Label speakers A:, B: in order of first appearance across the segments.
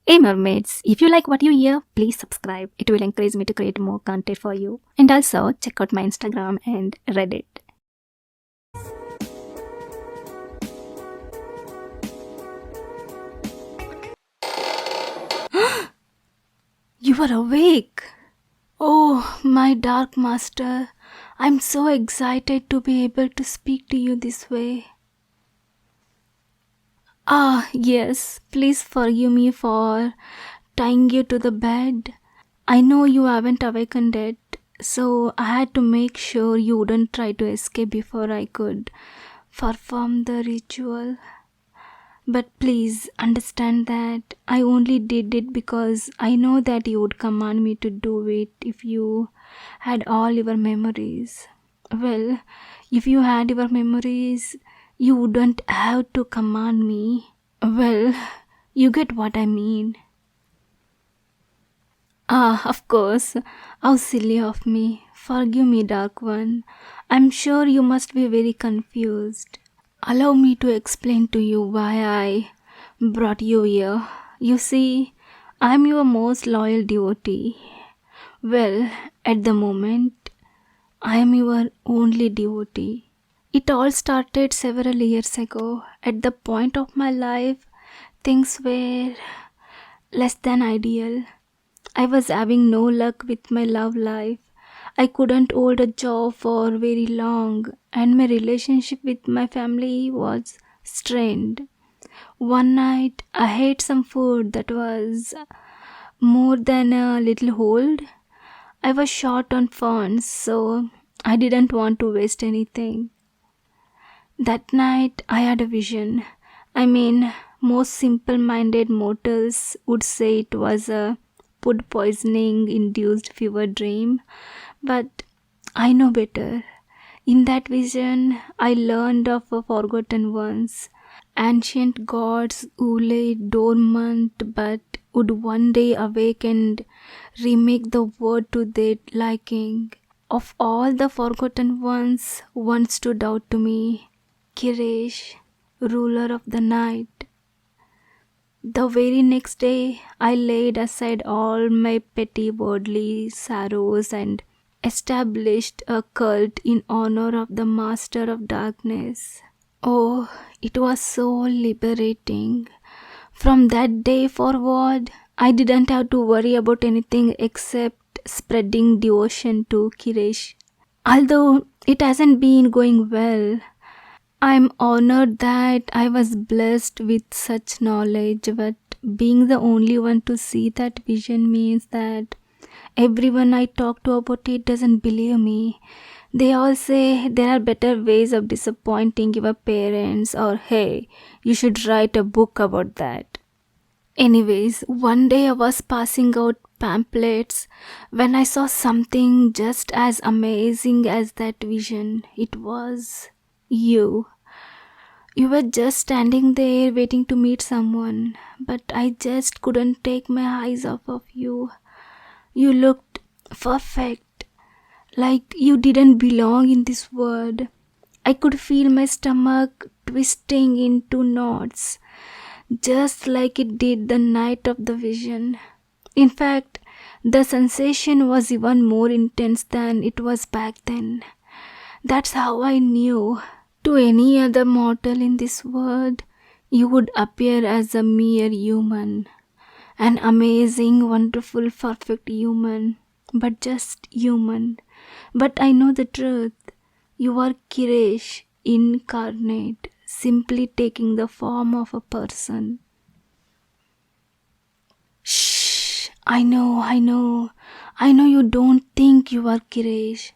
A: Hey mermaids, if you like what you hear, please subscribe. It will encourage me to create more content for you. And also check out my Instagram and Reddit. You are awake! Oh, my dark master, I'm so excited to be able to speak to you this way. Ah, yes, please forgive me for tying you to the bed. I know you haven't awakened yet, so I had to make sure you wouldn't try to escape before I could perform the ritual. But please understand that I only did it because I know that you would command me to do it if you had all your memories. Well, if you had your memories, you wouldn't have to command me. Well, you get what I mean. Ah, of course. How silly of me. Forgive me, Dark One. I'm sure you must be very confused. Allow me to explain to you why I brought you here. You see, I'm your most loyal devotee. Well, at the moment, I am your only devotee. It all started several years ago. At the point of my life, things were less than ideal. I was having no luck with my love life. I couldn't hold a job for very long, and my relationship with my family was strained. One night, I ate some food that was more than a little old. I was short on funds, so I didn't want to waste anything. That night, I had a vision. I mean, most simple minded mortals would say it was a food poisoning induced fever dream, but I know better. In that vision, I learned of a forgotten ones, ancient gods who lay dormant but would one day awake and remake the world to their liking. Of all the forgotten ones, one stood out to me, Kiresh, ruler of the night. The very next day, I laid aside all my petty worldly sorrows and established a cult in honor of the Master of Darkness. Oh, it was so liberating. From that day forward, I didn't have to worry about anything except spreading devotion to Kiresh. Although it hasn't been going well, I'm honored that I was blessed with such knowledge, but being the only one to see that vision means that everyone I talk to about it doesn't believe me. They all say there are better ways of disappointing your parents, or hey, you should write a book about that. Anyways, one day I was passing out pamphlets when I saw something just as amazing as that vision. It was you. You were just standing there waiting to meet someone, but I just couldn't take my eyes off of you. You looked perfect, like you didn't belong in this world. I could feel my stomach twisting into knots, just like it did the night of the vision. In fact, the sensation was even more intense than it was back then. That's how I knew. To any other mortal in this world, you would appear as a mere human. An amazing, wonderful, perfect human. But just human. But I know the truth. You are Kiresh, incarnate, simply taking the form of a person. Shh! I know you don't think you are Kiresh.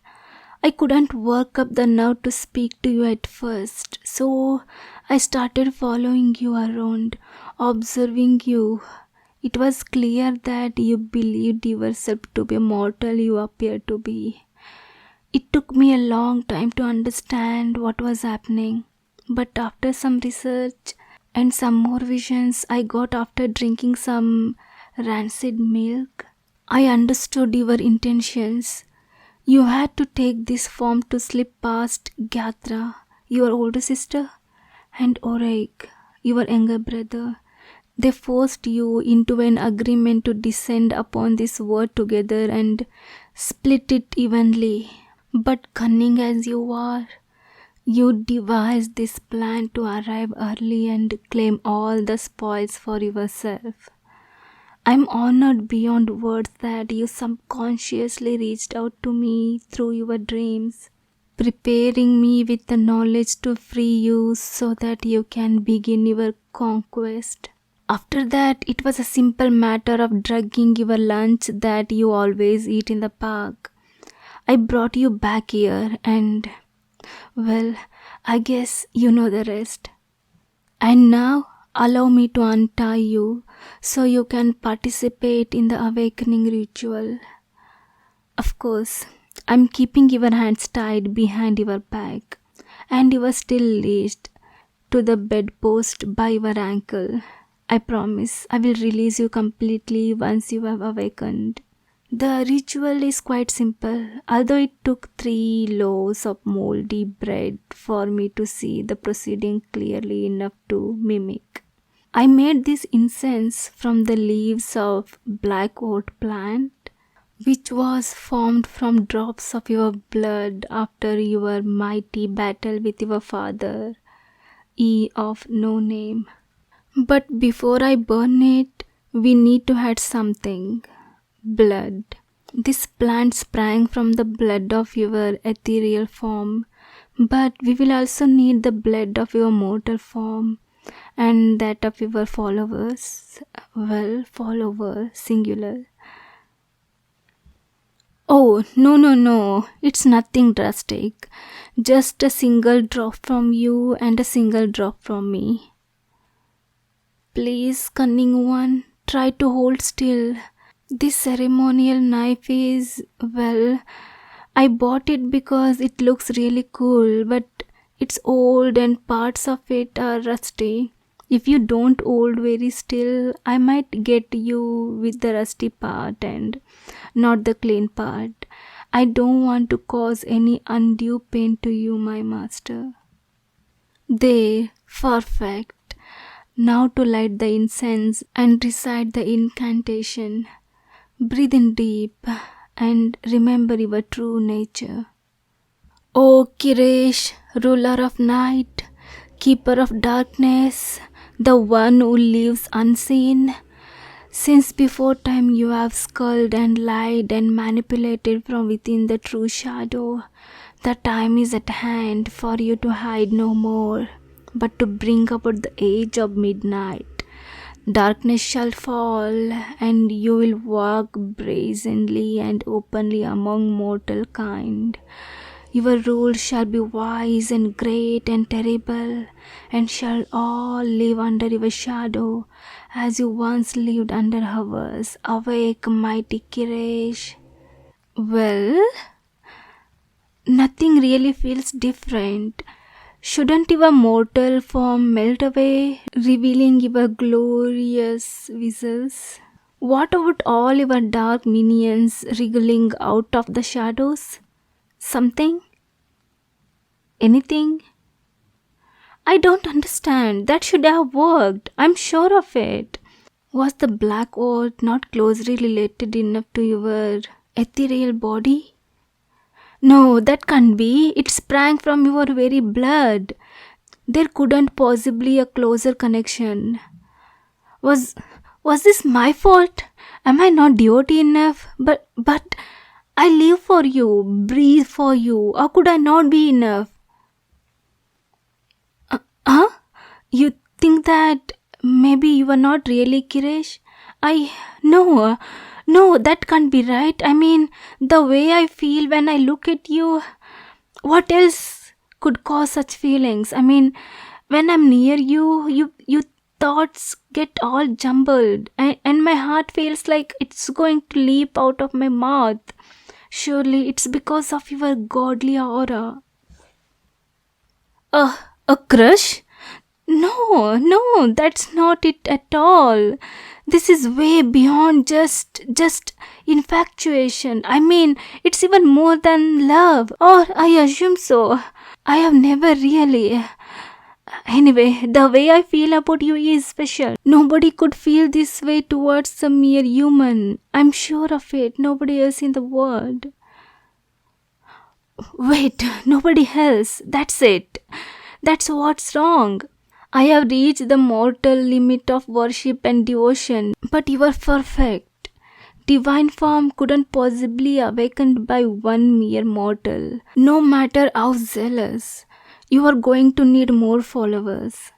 A: I couldn't work up the nerve to speak to you at first, so I started following you around, observing you. It was clear that you believed yourself to be mortal you appeared to be. It took me a long time to understand what was happening, but after some research and some more visions I got after drinking some rancid milk, I understood your intentions. You had to take this form to slip past Gatra, your older sister, and Oraik, your younger brother. They forced you into an agreement to descend upon this world together and split it evenly. But cunning as you are, you devised this plan to arrive early and claim all the spoils for yourself. I'm honored beyond words that you subconsciously reached out to me through your dreams, preparing me with the knowledge to free you so that you can begin your conquest. After that, it was a simple matter of drugging your lunch that you always eat in the park. I brought you back here, and well, I guess you know the rest. And now, allow me to untie you so you can participate in the awakening ritual. Of course, I'm keeping your hands tied behind your back, and you are still leashed to the bedpost by your ankle. I promise I will release you completely once you have awakened. The ritual is quite simple, although it took 3 loaves of moldy bread for me to see the proceeding clearly enough to mimic. I made this incense from the leaves of black oat plant, which was formed from drops of your blood after your mighty battle with your father, E of no name. But before I burn it, we need to add something. Blood. This plant sprang from the blood of your ethereal form, but we will also need the blood of your mortal form and that of your followers. Well, follower, singular. Oh, no, it's nothing drastic. Just a single drop from you and a single drop from me. Please, cunning one, try to hold still. This ceremonial knife is, well, I bought it because it looks really cool, but it's old and parts of it are rusty. If you don't hold very still, I might get you with the rusty part and not the clean part. I don't want to cause any undue pain to you, my master. There, perfect. Now to light the incense and recite the incantation. Breathe in deep and remember your true nature. O Kiresh, ruler of night, keeper of darkness, the one who lives unseen, since before time you have sculled and lied and manipulated from within the true shadow, the time is at hand for you to hide no more, but to bring about the age of midnight. Darkness shall fall, and you will walk brazenly and openly among mortal kind. Your rule shall be wise and great and terrible, and shall all live under your shadow, as you once lived under ours. Awake, mighty Kiresh. Well, nothing really feels different. Shouldn't your mortal form melt away, revealing your glorious visuals? What about all your dark minions wriggling out of the shadows? Something? Anything? I don't understand. That should have worked. I'm sure of it. Was the black oat not closely related enough to your ethereal body? No, that can't be. It sprang from your very blood. There couldn't possibly a closer connection. Was this my fault? Am I not devotee enough? But I live for you, breathe for you. How could I not be enough? Huh? You think that maybe you are not really Kiresh? No, that can't be right. I mean, the way I feel when I look at you, what else could cause such feelings? I mean, when I'm near you, you thoughts get all jumbled, and my heart feels like it's going to leap out of my mouth. Surely it's because of your godly aura. A crush? No, that's not it at all. This is way beyond just infatuation. I mean, it's even more than love. Or I assume so. I have never really. Anyway, the way I feel about you is special. Nobody could feel this way towards a mere human. I'm sure of it. Nobody else in the world. Wait, nobody else. That's it. That's what's wrong. I have reached the mortal limit of worship and devotion, but you are perfect. Divine form couldn't possibly awakened by one mere mortal. No matter how zealous, you are going to need more followers.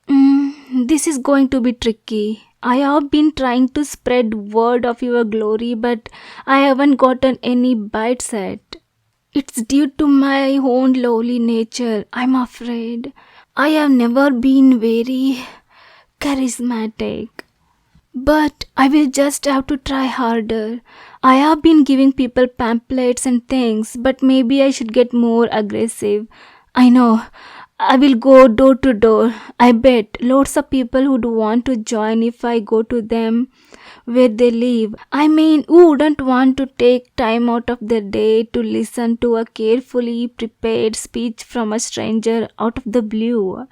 A: This is going to be tricky. I have been trying to spread word of your glory, but I haven't gotten any bites yet. It's due to my own lowly nature, I'm afraid. I have never been very charismatic. But I will just have to try harder. I have been giving people pamphlets and things, but maybe I should get more aggressive. I know. I will go door to door. I bet lots of people would want to join if I go to them where they live. I mean, who wouldn't want to take time out of their day to listen to a carefully prepared speech from a stranger out of the blue?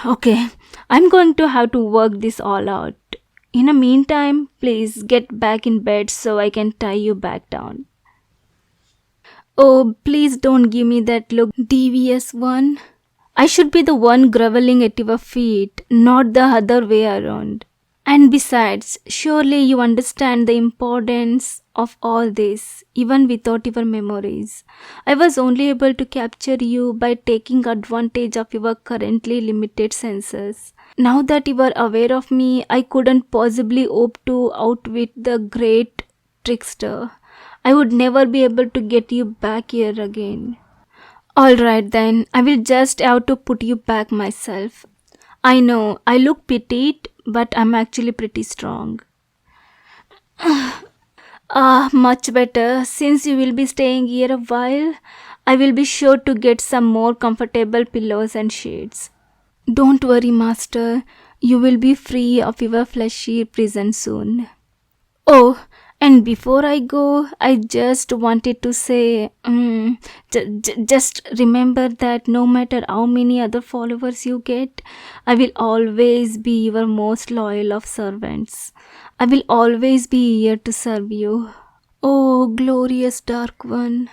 A: Okay, I'm going to have to work this all out. In the meantime, please get back in bed so I can tie you back down. Oh, please don't give me that look, devious one. I should be the one groveling at your feet, not the other way around. And besides, surely you understand the importance of all this, even without your memories. I was only able to capture you by taking advantage of your currently limited senses. Now that you are aware of me, I couldn't possibly hope to outwit the great trickster. I would never be able to get you back here again. Alright then, I will just have to put you back myself. I know, I look petite, but I'm actually pretty strong. Much better. Since you will be staying here a while, I will be sure to get some more comfortable pillows and sheets. Don't worry, master. You will be free of your fleshy prison soon. Oh, and before I go, I just wanted to say, just remember that no matter how many other followers you get, I will always be your most loyal of servants. I will always be here to serve you. Oh, glorious Dark One.